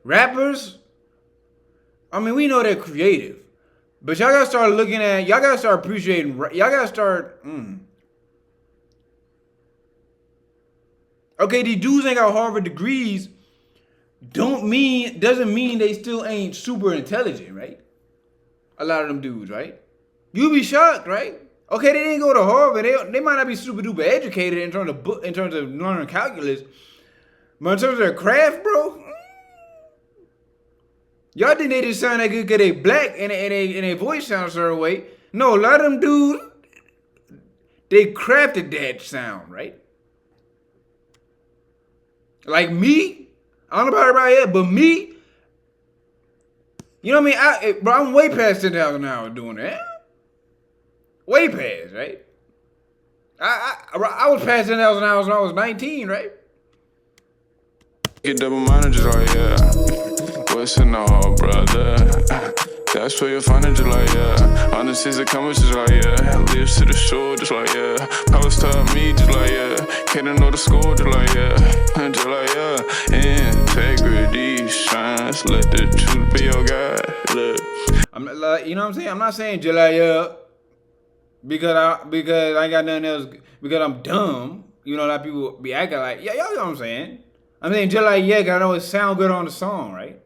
Rappers, I mean, we know they're creative, but y'all gotta start looking at, y'all gotta start appreciating, y'all gotta start. Okay, these dudes ain't got Harvard degrees. Doesn't mean they still ain't super intelligent, right? A lot of them dudes, right? You be shocked, right? Okay, they didn't go to Harvard. They might not be super duper educated in terms of learning calculus, but in terms of their craft, bro. Y'all think they just sound that good because they black and they voice sounds a certain way. No, a lot of them dudes, they crafted that sound, right? Like me, I don't know about everybody else, but me, you know what I mean? Bro, I'm way past 10,000 hours doing that. Way past, right? I was past 10,000 hours when I was 19, right? Get double minded just like, yeah. What's in all, brother? That's where you'll find it just like, yeah. On the season coming just like, yeah. Lives to the shore just like, yeah. Post to me just like, yeah. Can't know the score just like, yeah. Just like, yeah. Integrity shines. Let the truth be your guide. Look. I'm like, you know what I'm saying? I'm not saying just like, yeah. Because I ain't got nothing else. Because I'm dumb. You know, a lot of people be acting like, yeah, y'all know what I'm saying. I'm saying just like, yeah, 'cause I know it sound good on the song, right?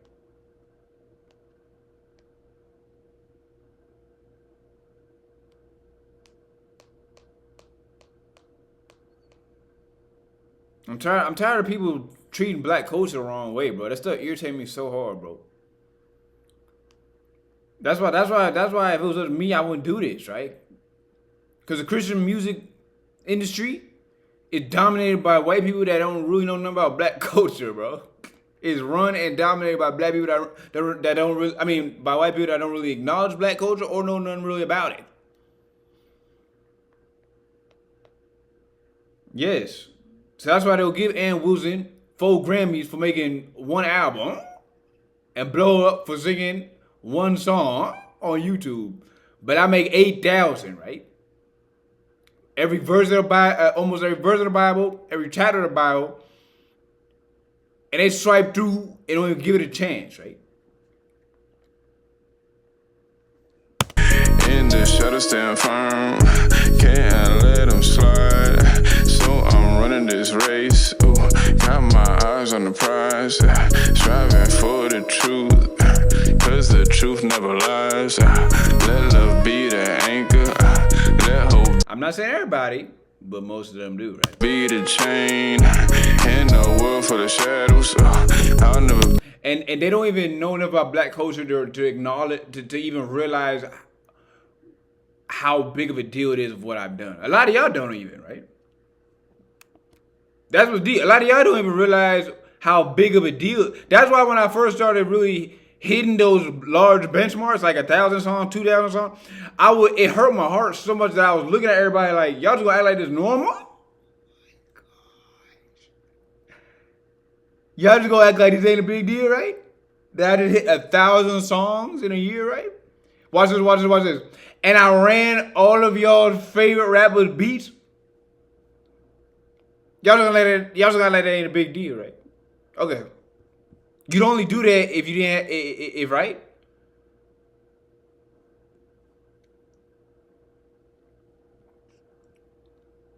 I'm tired of people treating black culture the wrong way, bro. That stuff irritates me so hard, bro. That's why if it was up to me, I wouldn't do this, right? Because the Christian music industry is dominated by white people that don't really know nothing about black culture, bro. It's run and dominated by black people that don't really, I mean, by white people that don't really acknowledge black culture or know nothing really about it. Yes. So that's why they'll give Ann Wilson 4 Grammys for making one album and blow up for singing one song on YouTube. But I make 8,000, right? Every verse of the Bible, almost every verse of the Bible, every chapter of the Bible, and they swipe through and don't even give it a chance, right? In the shadow stand firm, can't let them slide. So I'm running this race. Ooh, got my eyes on the prize, striving for the truth, cause the truth never lies. Let love be the anchor. Let hope. I'm not saying everybody, but most of them do, right? Be the chain in the world for the shadows. I'll never. And they don't even know enough about black culture to acknowledge, to even realize how big of a deal it is of what I've done. A lot of y'all don't even, right? That's what's deep. A lot of y'all don't even realize how big of a deal. That's why when I first started really hitting those large benchmarks, like 1,000 songs, 2,000 songs, it hurt my heart so much that I was looking at everybody like, y'all just gonna act like this normal? Y'all just gonna act like this ain't a big deal, right? That I just hit 1,000 songs in a year, right? Watch this, watch this, watch this. And I ran all of y'all's favorite rappers' beats. Y'all just gonna let that ain't a big deal, right? Okay. You'd only do that if you didn't, if right?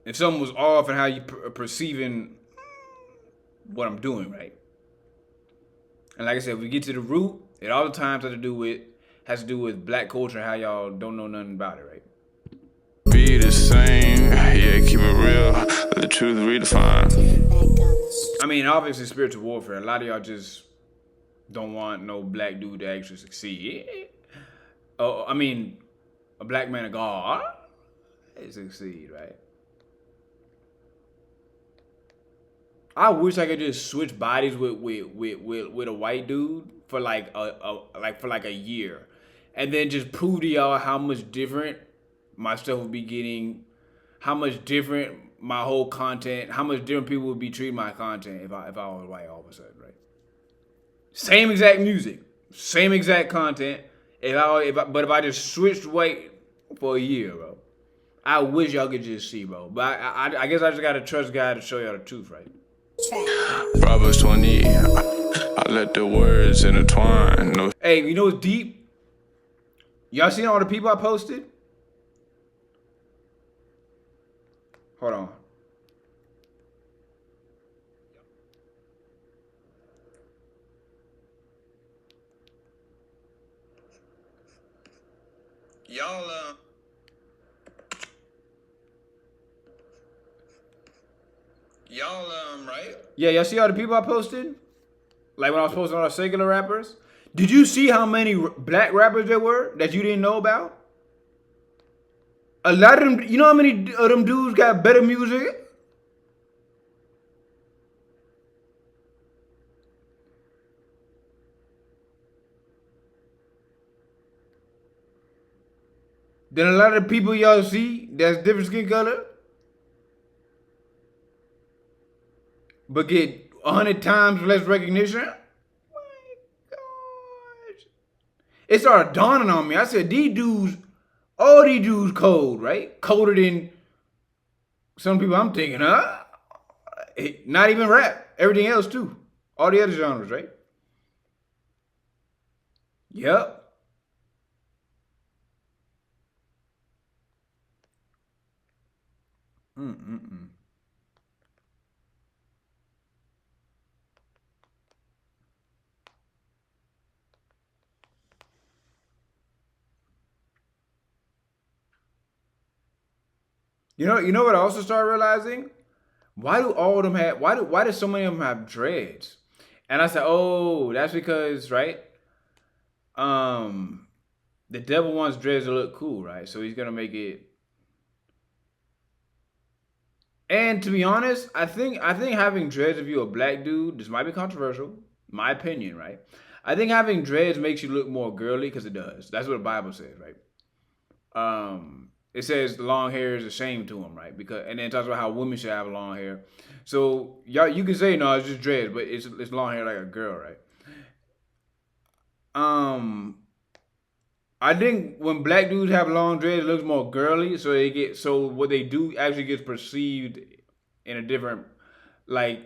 If something was off in how you perceiving what I'm doing, right? And like I said, if we get to the root, it all the times has to do with black culture and how y'all don't know nothing about it, right? Be the same, yeah, keep it real, let the truth redefine. I mean, obviously spiritual warfare. A lot of y'all just don't want no black dude to actually succeed. Oh, I mean, a black man of God succeed, right? I wish I could just switch bodies with a white dude for like a year, and then just prove to y'all how much different my stuff would be getting, how much different my whole content, how much different people would be treating my content if I was white all of a sudden, right? Same exact music, same exact content. But if I just switched white for a year, bro, I wish y'all could just see, bro. But I guess I just gotta trust God to show y'all the truth, right? Proverbs 20, I I let the words intertwine. No. Hey, you know what's deep? Y'all seen all the people I posted? Hold on. Right? Yeah, y'all see all the people I posted? Like when I was posting all the secular rappers? Did you see how many black rappers there were that you didn't know about? A lot of them, you know how many of them dudes got better music? Than a lot of the people y'all see that's different skin color, but get 100 times less recognition? My gosh. It started dawning on me. I said, these dudes, all these dudes cold, right? Colder than some people I'm thinking, huh? Not even rap. Everything else too. All the other genres, right? Yep. Mm-mm-mm. You know what I also started realizing? Why do all of them have why do so many of them have dreads? And I said, oh, that's because, right? Um the devil wants dreads to look cool, right? So he's gonna make it. And to be honest, I think having dreads, if you're a black dude, this might be controversial, my opinion, right? I think having dreads makes you look more girly because it does. That's what the Bible says, right? It says long hair is a shame to them, right? Because and then it talks about how women should have long hair. So y'all, you can say no, it's just dreads, but it's long hair like a girl, right? Um, I think when black dudes have long dreads, it looks more girly. So what they do actually gets perceived in a different, like,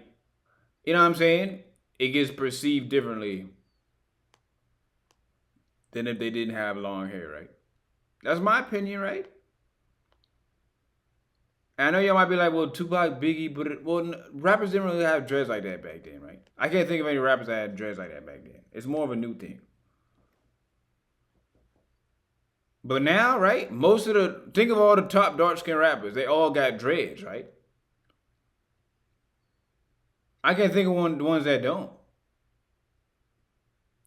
you know what I'm saying? It gets perceived differently than if they didn't have long hair, right? That's my opinion, right? And I know y'all might be like, well, Tupac, Biggie, but rappers didn't really have dreads like that back then, right? I can't think of any rappers that had dreads like that back then. It's more of a new thing. But now, right? Think of all the top dark skinned rappers. They all got dreads, right? I can't think of the ones that don't.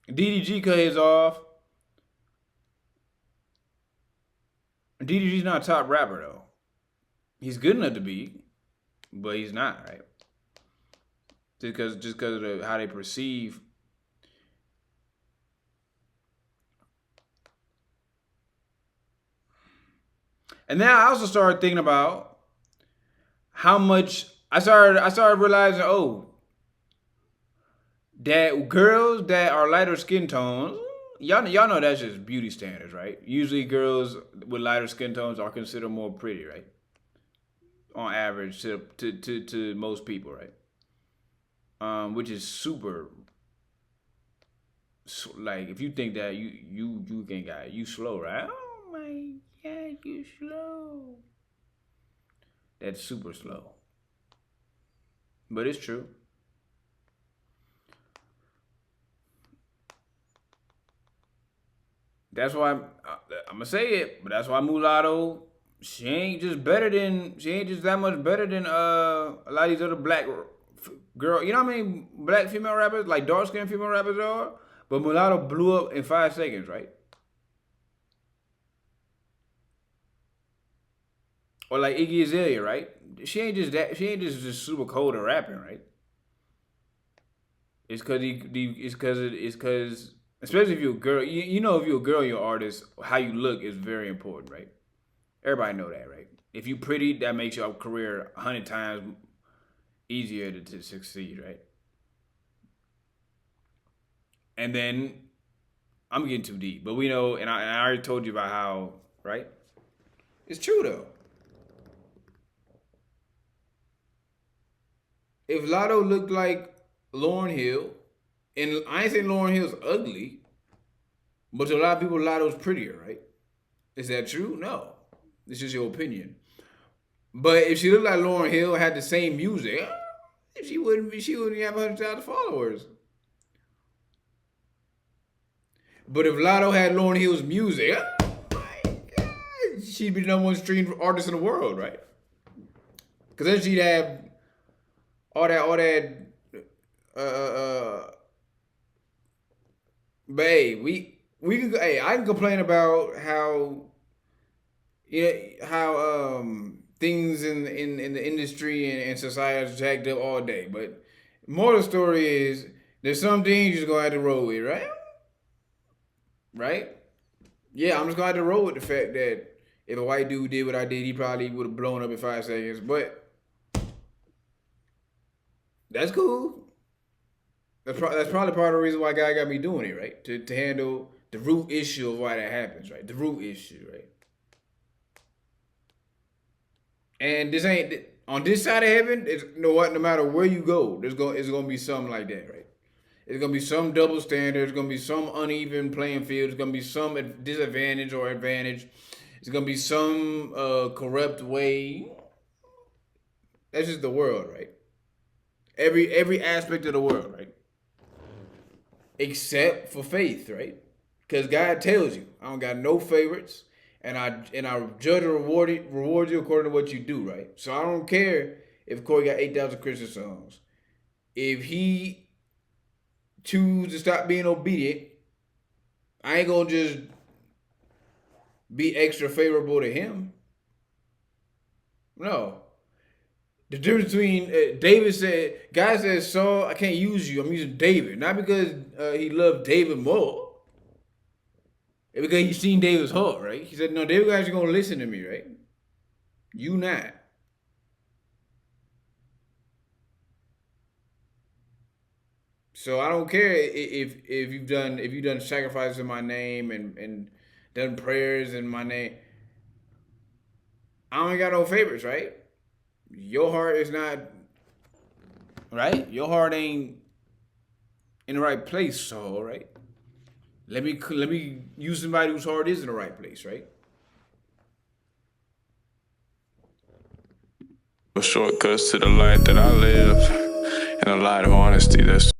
DDG cut his off. DDG's not a top rapper though. He's good enough to be, but he's not, right? Just because of how they perceive. And then I also started thinking about how much I started realizing, oh, that girls that are lighter skin tones, y'all know that's just beauty standards, right? Usually girls with lighter skin tones are considered more pretty, right? On average to most people, right? Which is super, like, if you think that you can got you slow, right? Oh my god, you slow. That's super slow. But it's true. That's why I'm gonna say it, but that's why Mulatto, she ain't just that much better than a lot of these other black girl. You know how many black female rappers, like dark skinned female rappers are? But Mulatto blew up in 5 seconds, right? Or like Iggy Azalea, right? She ain't just that. She ain't just super cold at rapping, right? It's cause especially if you're a girl, you know, if you're a girl, you're an artist, how you look is very important, right? Everybody know that, right? If you pretty, that makes your career 100 times easier to succeed, right? And then I'm getting too deep, but we know, and I already told you about how, right? It's true though. If Lotto looked like Lauryn Hill, And I ain't saying Lauryn Hill's ugly, but to a lot of people, Lotto's prettier, right? Is that true? No. It's just your opinion. But if she looked like Lauryn Hill, had the same music, she wouldn't have 100,000 followers. But if Lotto had Lauryn Hill's music, oh my God, she'd be the number one streamed artist in the world, right? Because then she'd have all that. But hey, we can. Hey, I can complain about how things in the industry and society is jacked up all day. But moral of the story is there's some things you're just gonna have to roll with, right? Right? Yeah, I'm just gonna have to roll with the fact that if a white dude did what I did, he probably would have blown up in 5 seconds. But that's cool. That's probably part of the reason why God got me doing it, right? To handle the root issue of why that happens, right? The root issue, right? And this ain't on this side of heaven. It's, you know what? No matter where you go, it's gonna be something like that, right? It's gonna be some double standard. It's gonna be some uneven playing field. It's gonna be some disadvantage or advantage. It's gonna be some corrupt way. That's just the world, right? Every aspect of the world, right? Except for faith, right? Because God tells you, I don't got no favorites, and I judge and reward you according to what you do, right? So I don't care if Corey got 8,000 Christian songs. If he choose to stop being obedient, I ain't gonna just be extra favorable to him. No. The difference between David said, God said, Saul, I can't use you. I'm using David. Not because he loved David more. It's because he's seen David's heart, right? He said, no, David guys are going to listen to me, right? You not. So I don't care if you've done sacrifices in my name and done prayers in my name. I don't got no favorites, right? Your heart is not right. Your heart ain't in the right place, so right. Let me use somebody whose heart is in the right place, right? Shortcuts to the life that I live, and a lot of honesty. That's